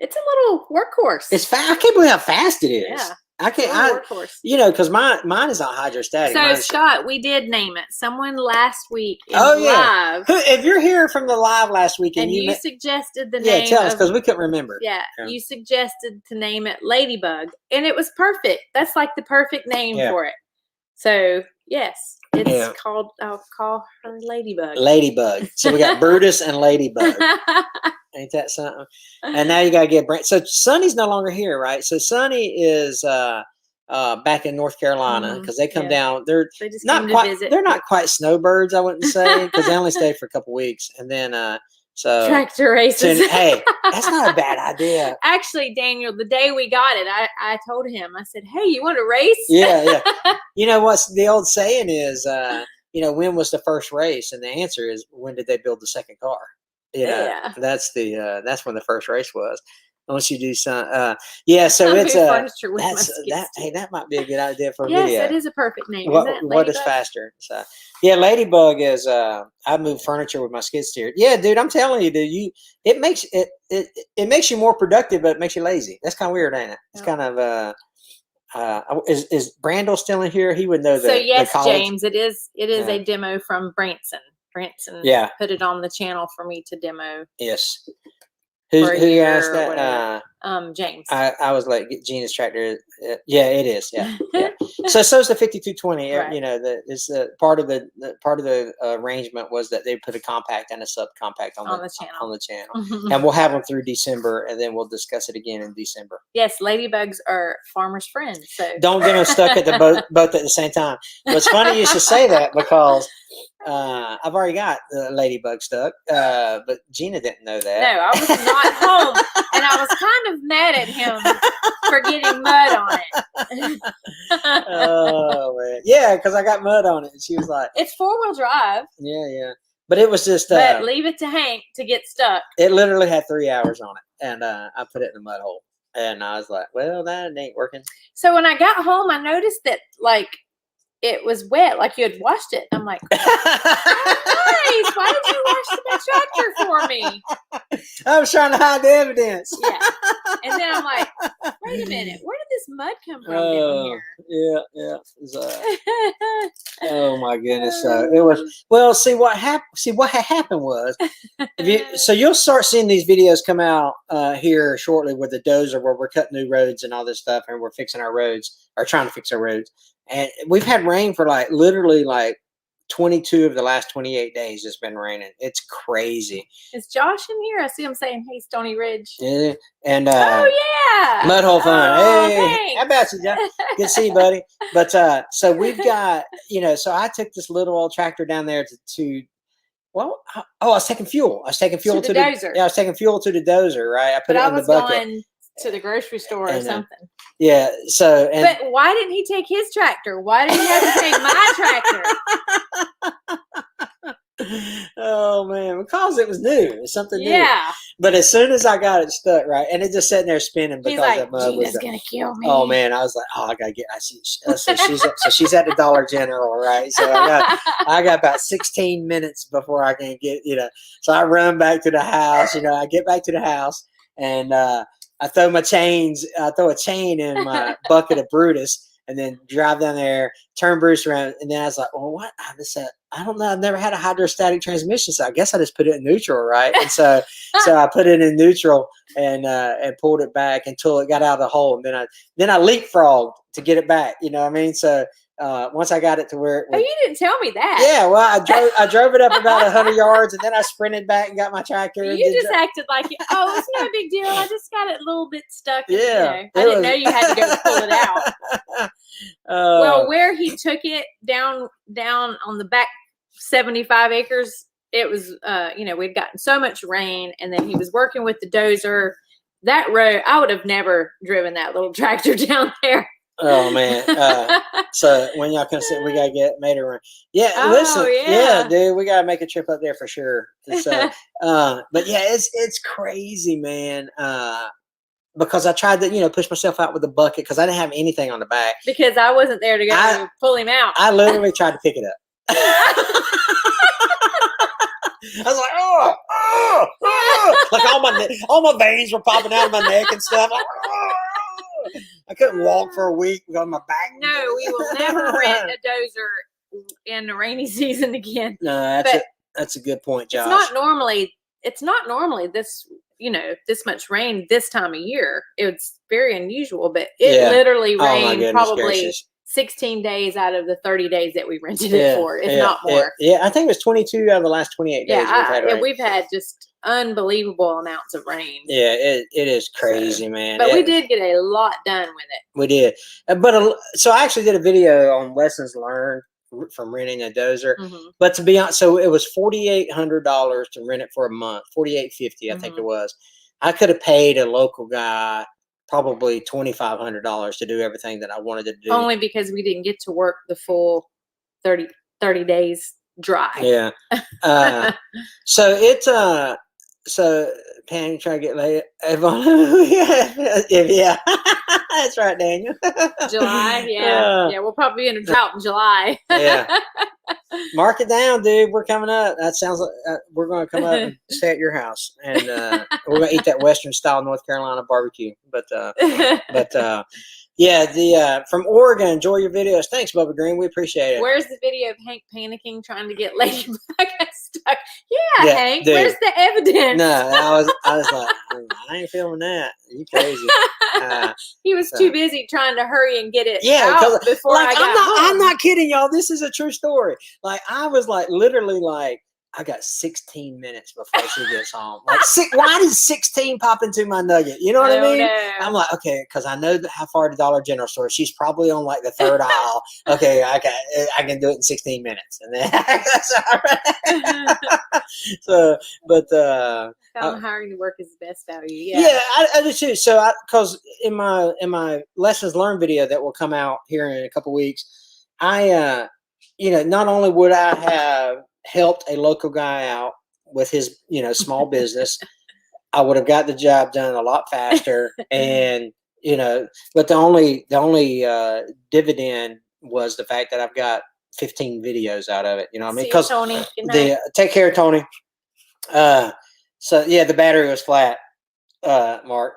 little workhorse. It's fast. I can't believe how fast it is. Yeah, I can't. You know, because mine is not hydrostatic. So Scott, we did name it. Someone last week in live. If you're here from the live last week and you suggested the name. Yeah, tell us because we couldn't remember. Yeah, you suggested to name it Ladybug, and it was perfect. That's like the perfect name for it. So yes. It's called, I'll call her Ladybug. Ladybug. So we got Brutus and Ladybug. Ain't that something? And now you got to get So Sonny's no longer here, right? So Sonny is back in North Carolina because they come down. They're just not quite. They're not quite snowbirds, I wouldn't say, because they only stay for a couple weeks, and then so tractor races. Hey, that's not a bad idea. Actually, Daniel, the day we got it, I told him, I said, "Hey, you want to race?" Yeah. You know what's the old saying is, you know, when was the first race? And the answer is, when did they build the second car? You know, that's when the first race was. Unless you do some, so it's that might be a good idea for a video. Yes, it is a perfect name. What is faster? So yeah, Ladybug is. I move furniture with my skid steer. Yeah, dude, I'm telling you, dude, it makes you more productive, but it makes you lazy. That's kind of weird, ain't it? It's kind of is Brandel still in here? He would know that. So yes, James, it is a demo from Branson. Branson put it on the channel for me to demo. Yes. Who asked that? James. I was like, Gina's tractor. Yeah, it is. Yeah. So's the 5220. Right. You know, it's part of the arrangement was that they put a compact and a subcompact on the channel, and we'll have them through December, and then we'll discuss it again in December. Yes, ladybugs are farmers' friends. So don't get them stuck at the both at the same time. But it's funny you should say that because I've already got the ladybug stuck, but Gina didn't know that. No, I was not home, and I was kind of mad at him for getting mud on it. Oh man, yeah, because I got mud on it, and she was like, "It's 4-wheel drive." Yeah, but it was just. But leave it to Hank to get stuck. It literally had 3 hours on it, and I put it in the mud hole, and I was like, "Well, that ain't working." So when I got home, I noticed that it was wet, like you had washed it. I'm like, nice. Why did you wash my tractor for me? I was trying to hide the evidence. Yeah. And then I'm like, wait a minute. Where did this mud come from down here? Yeah. Oh my goodness. It was, well, see what had happened was, so you'll start seeing these videos come out here shortly with the dozer where we're cutting new roads and all this stuff, and we're fixing our roads or trying to fix our roads. And we've had rain for literally 22 of the last 28 days. It's been raining. It's crazy. Is Josh in here? I see him saying, "Hey, Stony Ridge." Yeah. And oh yeah, mud hole fun. Oh, hey, thanks. How about you, Josh? Good to see you, buddy. But so we've got, so I took this little old tractor down there to I was taking fuel. I was taking fuel to the dozer. Yeah, I was taking fuel to the dozer. Right. I put it in the bucket. Going to the grocery store or something. Yeah. So, but why didn't he take his tractor? Why did he have to take my tractor? Oh man, because it was new. It's something new. Yeah. But as soon as I got it stuck, right, and it just sitting there spinning because that mud was gonna kill me. Oh man, I was like, I gotta get. I see. So she's at the Dollar General, right? So I got about 16 minutes before I can get. So I run back to the house. I get back to the house and. I throw a chain in my bucket of Brutus and then drive down there, turn Brutus around. And then I was like, well, what? I don't know. I've never had a hydrostatic transmission. So I guess I just put it in neutral. Right. And so I put it in neutral and pulled it back until it got out of the hole. And then I leapfrogged to get it back. You know what I mean? So once I got it to where it Oh, was, you didn't tell me that. yeah, well, I drove it up about 100 yards, and then I sprinted back and got my tractor. And You just acted like, oh, it's no big deal. I just got it a little bit stuck. And, Yeah, I didn't know you had to go pull it out. Well, where he took it down on the back 75 acres, it was, we'd gotten so much rain, and then he was working with the dozer. That road, I would have never driven that little tractor down there. Oh man! So when y'all come sit, we gotta get made a run. Yeah, Oh, listen, yeah. dude, we gotta make a trip up there for sure. So, but yeah, it's crazy, man. Because I tried to, push myself out with a bucket because I didn't have anything on the back. Because I wasn't there to go pull him out. I literally tried to pick it up. I was like, like all my veins were popping out of my neck and stuff. Like, I couldn't walk for a week on my back. No, we will never rent a dozer in the rainy season again. No, that's a good point, Josh. It's not normally this, this much rain this time of year. It's very unusual, but it literally rained probably 16 days out of the 30 days that we rented it for, if not more. Yeah, I think it was 22 out of the last 28 days we've had rain. We've had just unbelievable amounts of rain. Yeah, it is crazy, man. But we did get a lot done with it. We did. So I actually did a video on lessons learned from renting a dozer. Mm-hmm. But to be honest, so it was $4,800 to rent it for a month, $4,850, I think it was. I could have paid a local guy probably $2,500 to do everything that I wanted to do. Only because we didn't get to work the full 30 days dry. Yeah. So Pam, you try to get laid. Yeah. That's right, Daniel. July, yeah. We'll probably be in a drought in July. Yeah. Mark it down, dude. We're coming up. That sounds like we're going to come up and stay at your house, and we're going to eat that Western style North Carolina barbecue. But yeah, from Oregon. Enjoy your videos. Thanks, Bubba Green. We appreciate it. Where's the video of Hank panicking trying to get Ladybug stuck? Yeah, Hank. Dude. Where's the evidence? No, I was like, I ain't filming that. You crazy? He was too busy trying to hurry and get it out before I got home. I'm not kidding, y'all. This is a true story. Like, I was like, literally like, I got 16 minutes before she gets home. Like, why did 16 pop into my nugget? You know what I mean? Know. I'm like, okay, because I know how far the Dollar General store. She's probably on like the third aisle. Okay, I can do it in 16 minutes, and then that's all right. So, but hiring to work is the best value. Yeah, I do too. So, because in my lessons learned video that will come out here in a couple weeks, I not only would I have helped a local guy out with his, small business, I would have got the job done a lot faster. And, but the only dividend was the fact that I've got 15 videos out of it. You know what I mean? Because Tony, take care, Tony. So yeah, the battery was flat. Mark,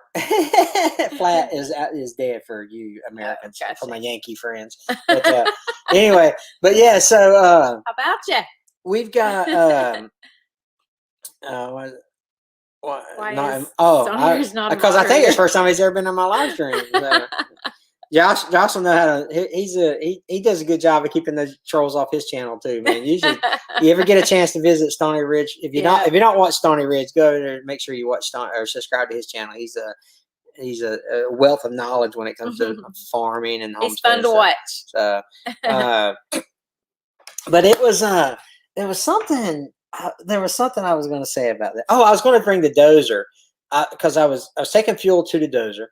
flat is dead for you Americans, for my Yankee friends. But anyway, but yeah, so how about you? We've got because I think it's the first time he's ever been on my live stream. Josh will know how to. He does a good job of keeping those trolls off his channel too, man. Usually, you ever get a chance to visit Stony Ridge, if you don't watch Stony Ridge, go over there and make sure you watch or subscribe to his channel. He's a wealth of knowledge when it comes to farming and homesteading. He's fun to watch. So, but it was there was something I was going to say about that. Oh, I was going to bring the dozer because I was taking fuel to the dozer,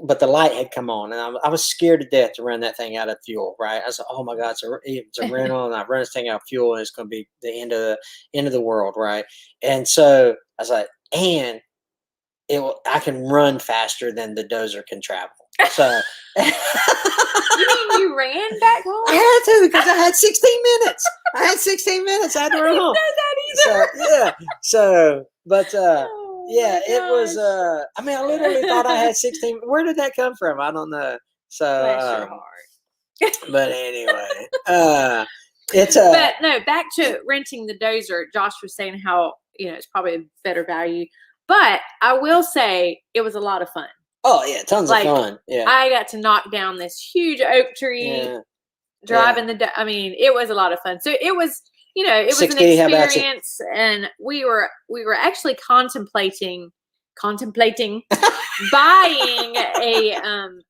but the light had come on, and I was scared to death to run that thing out of fuel. Right? I was like, oh my God, it's a rental, and I run this thing out of fuel, and it's going to be the end of the world, right? And so I was like, and I can run faster than the dozer can travel. So you mean you ran back home? I had to because I had 16 minutes. I had to run home. I didn't know that either. So, yeah. So, but it was. I mean, I literally thought I had 16. Where did that come from? I don't know. So, bless your heart. But anyway, it's But no, back to renting the dozer. Josh was saying how it's probably a better value, but I will say it was a lot of fun. Oh yeah, tons Like, of fun. Yeah. I got to knock down this huge oak tree, Yeah. driving I mean, it was a lot of fun. So it was, it was an 60, how about you? experience, and we were actually contemplating buying a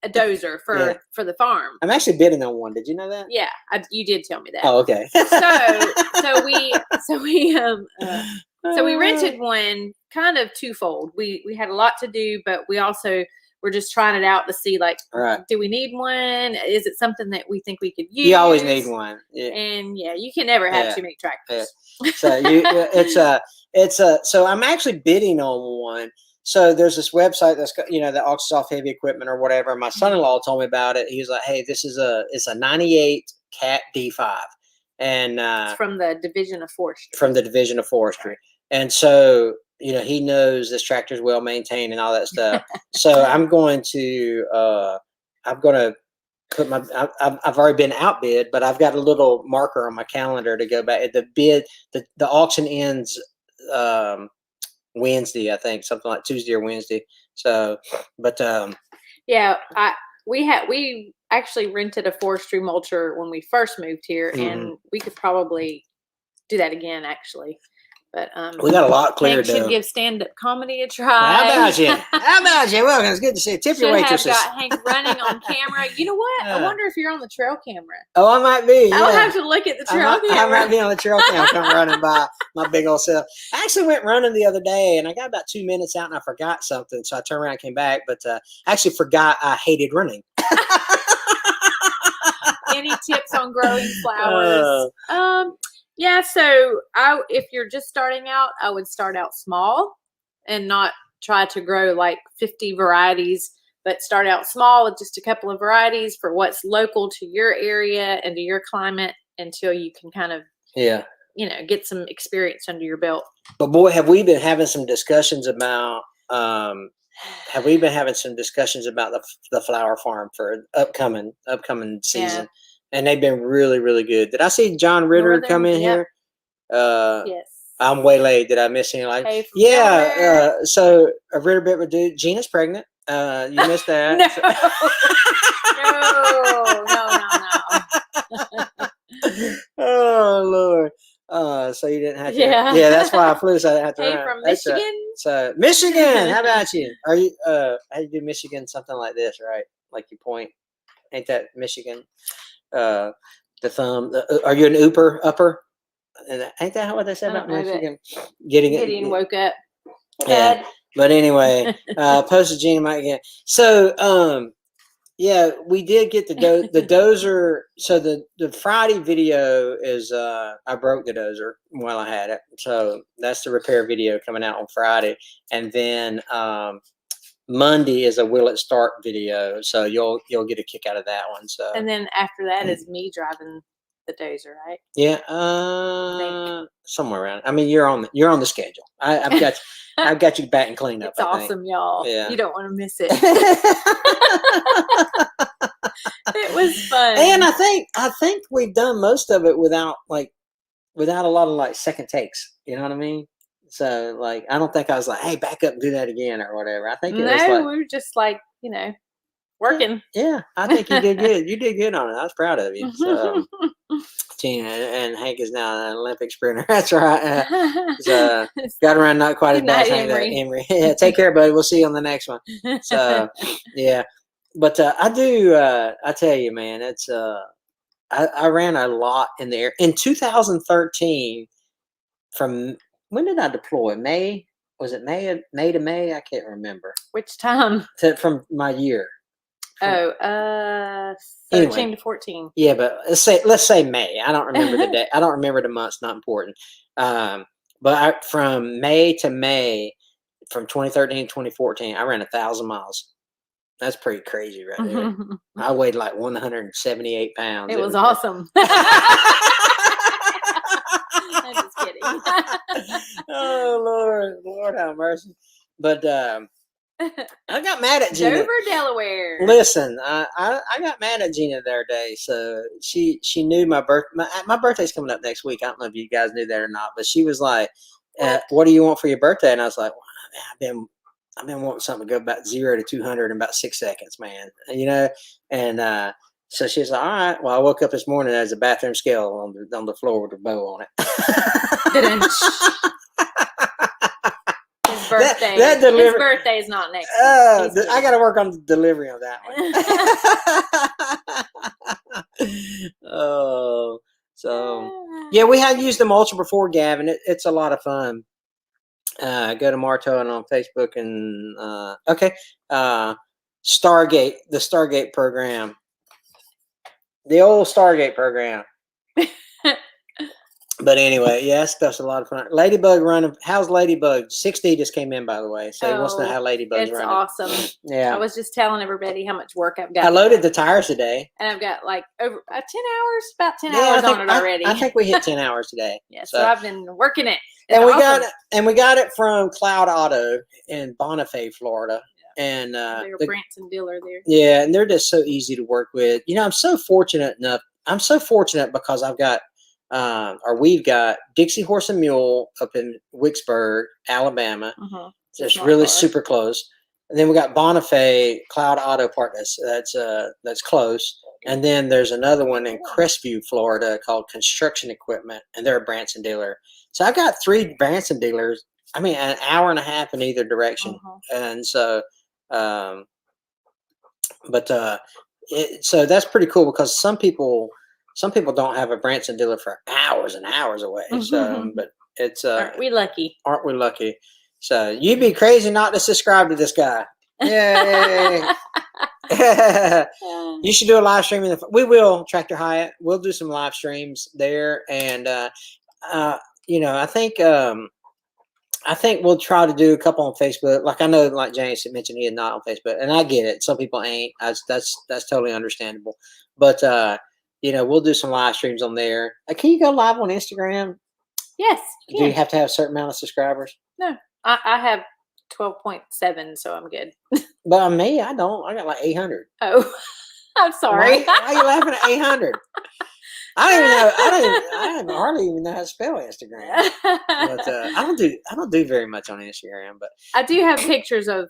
dozer for the farm. I'm actually bidding on one. Did you know that? Yeah, you did tell me that. Oh, okay. So we rented one, kind of twofold. We had a lot to do, but we also were just trying it out to see, like, Right. do we need one? Is it something that we think we could use? You always need one. Yeah. And you can never have too many tractors. Yeah. So so I'm actually bidding on one. So there's this website that's got, that auctions off heavy equipment or whatever. My son-in-law told me about it. He was like, "Hey, it's a 98 Cat D5." And it's from the Division of Forestry. From the Division of Forestry. And so, he knows this tractor is well maintained and all that stuff. So I'm going to put I've already been outbid, but I've got a little marker on my calendar to go back. The auction ends Wednesday, I think, something like Tuesday or Wednesday. So, but we actually rented a forestry mulcher when we first moved here, and we could probably do that again, actually. But we got a lot cleared. Hank should give stand-up comedy a try. How about you? Well, it's good to see you. Tip your waitresses. Have got Hank running on camera. You know what? I wonder if you're on the trail camera. Oh, I might be. I'll have to look at the trail camera. I might be on the trail camera. Come running by my big old self. I actually went running the other day, and I got about 2 minutes out, and I forgot something. So I turned around and came back, but I actually forgot I hated running. Any tips on growing flowers? Yeah, so if you're just starting out, I would start out small and not try to grow like 50 varieties, but start out small with just a couple of varieties for what's local to your area and to your climate until you can kind of, get some experience under your belt. But boy, have we been having some discussions about the flower farm for upcoming season. Yeah. And they've been really, really good. Did I see John Ritter come in here? Yes. I'm way late. Did I miss anything? Hey, so a Ritter bit would do. Gina's pregnant. You missed that. No. Oh Lord. So you didn't have to. Yeah. Yeah, that's why I flew. So I didn't have to run. From Michigan. So Michigan. How about you? Are you? How you do Michigan? Something like this, right? Like you point. Ain't that Michigan? The thumb. Are you an upper? And ain't that what they said about Michigan? Gideon woke up. Yeah. But anyway, posted Gina Mike again. So we did get the dozer. So the Friday video is I broke the dozer while I had it. So that's the repair video coming out on Friday, and then Monday is a will it start video, so you'll get a kick out of that one. So and then after that is me driving the dozer, right? Yeah, somewhere around. I mean, you're on the schedule. I've got you back and cleaned up. It's awesome, y'all. Yeah, you don't want to miss it. It was fun, and I think we've done most of it without a lot of second takes. You know what I mean? So, I don't think I was like, "Hey, back up and do that again" or whatever. I think we were just working. Yeah, I think you did good. You did good on it. I was proud of you. So, Tina and Hank is now an Olympic sprinter. That's right. Got around not quite as bad as Emery. Yeah, take care, buddy. We'll see you on the next one. So, yeah. But I do. I tell you, man, it's. I ran a lot in there in 2013. From when did I deploy? May? Was it May to May? I can't remember. Which time? From my year. 13 to 14. Yeah, but let's say May. I don't remember the day. I don't remember the months. Not important. But from May to May, from 2013 to 2014, I ran 1,000 miles. That's pretty crazy, right there. I weighed 178 pounds. It was awesome. I'm just kidding. Oh Lord have mercy. But I got mad at Gina. Dover, Delaware. Listen, I got mad at Gina the other day. So she knew my birthday's coming up next week. I don't know if you guys knew that or not, but she was like, "What do you want for your birthday?" And I was like, "Well, I've been wanting something to go about 0 to 200 in about 6 seconds, man. And so she's like, all right. Well, I woke up this morning as a bathroom scale on the floor with a bow on it. His birthday. His birthday is not next week. I got to work on the delivery on that one. Oh, so yeah, we had used the mulcher before, Gavin. It's a lot of fun. Go to Marto and on Facebook and Stargate, the Stargate program. The old Stargate program. But anyway, yeah, that stuff's a lot of fun. Ladybug running. How's Ladybug? 6D just came in, by the way. So he wants to know how Ladybug's running. It's awesome. Yeah. I was just telling everybody how much work I've got. I loaded the tires today. And I've got like over 10 hours, about 10 hours on it already. I think we hit 10 hours today. Yeah, so I've been working it. It's awesome. We got it from Cloud Auto in Bonifay, Florida. And they're Branson dealer there. Yeah, and they're just so easy to work with. I'm so fortunate because we've got Dixie Horse and Mule up in Wicksburg, Alabama. It's really super close. And then we got Bonifay Cloud Auto Partners. That's close. And then there's another one in Crestview, Florida called Construction Equipment, and they're a Branson dealer. So I got 3 Branson dealers. I mean, an hour and a half in either direction. And so, so that's pretty cool because some people don't have a Branson dealer for hours and hours away. So, but it's aren't we lucky? Aren't we lucky? So you'd be crazy not to subscribe to this guy. Yay! You should do a live stream. We will, Tractor Hyatt. We'll do some live streams there, and I think we'll try to do a couple on Facebook. Like I know, like James mentioned, he is not on Facebook, and I get it. Some people ain't. That's totally understandable. But we'll do some live streams on there. Can you go live on Instagram? Yes. Do you have to have a certain amount of subscribers? No, I have 12.7, so I'm good. But me, I don't. I got like 800. Oh, I'm sorry. Why are you laughing at 800? I hardly even know how to spell Instagram. But I don't do very much on Instagram. But I do have pictures of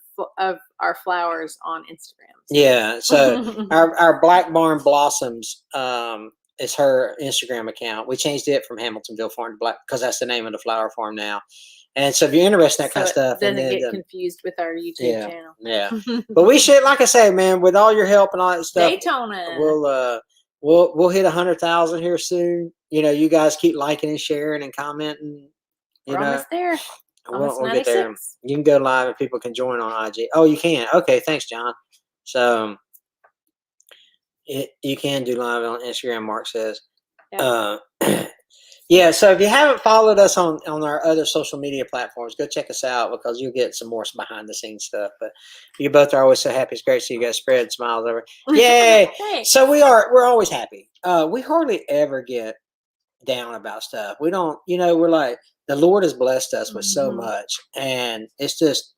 our flowers on Instagram. Yeah. So our Black Barn Blossoms is her Instagram account. We changed it from Hamiltonville Farm to Black because that's the name of the flower farm now. And so if you're interested in that kind of stuff, doesn't get confused with our YouTube channel. Yeah. But we should, like I say, man, with all your help and all that stuff, Daytona. We'll hit 100,000 here soon. You guys keep liking and sharing and commenting. We're almost there. We'll get there. You can go live and people can join on IG. Oh, you can. Okay, thanks, John. So you can do live on Instagram, Mark says. Yeah. Yeah, so if you haven't followed us on our other social media platforms, go check us out because you'll get some more behind the scenes stuff. But you both are always so happy. It's great to see you guys spread smiles over. Yay! So we're always happy. We hardly ever get down about stuff. We don't, we're like, the Lord has blessed us with so much. And it's just,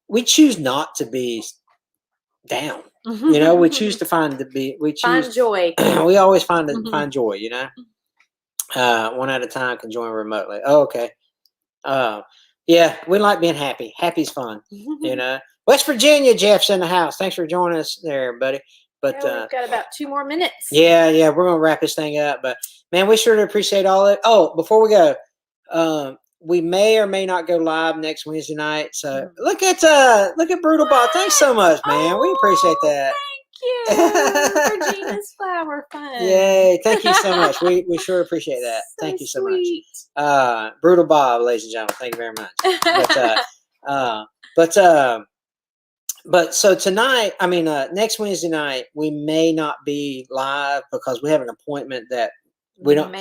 we choose not to be down. We choose to find joy. We always find joy, one at a time, can join remotely. Oh, okay. Yeah, we like being happy. Happy's fun, West Virginia, Jeff's in the house. Thanks for joining us there, buddy. But we've got about 2 more minutes. Yeah, we're gonna wrap this thing up. But man, we sure do appreciate all of it. Oh, before we go, we may or may not go live next Wednesday night. So look at Brutal Bob. Thanks so much, man. We appreciate that. Thank you. Regina's Flower Fund. Yay. Thank you so much. We sure appreciate that. So thank you so sweet. much. Brutal Bob, ladies and gentlemen. Thank you very much. But so tonight, next Wednesday night, we may not be live because we have an appointment that we don't.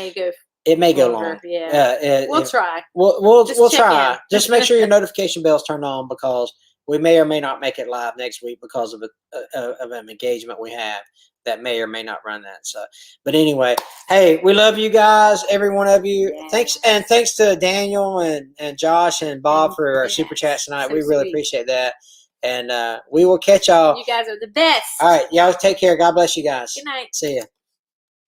It may go long. Yeah. We'll try. We'll try. Just make sure your notification bell's turned on because we may or may not make it live next week because of an engagement we have that may or may not run that. So, but anyway, hey, we love you guys, every one of you. Yeah. Thanks to Daniel and Josh and Bob for our super chats tonight. We really appreciate that. And we will catch y'all. You guys are the best. All right, y'all take care. God bless you guys. Good night. See ya.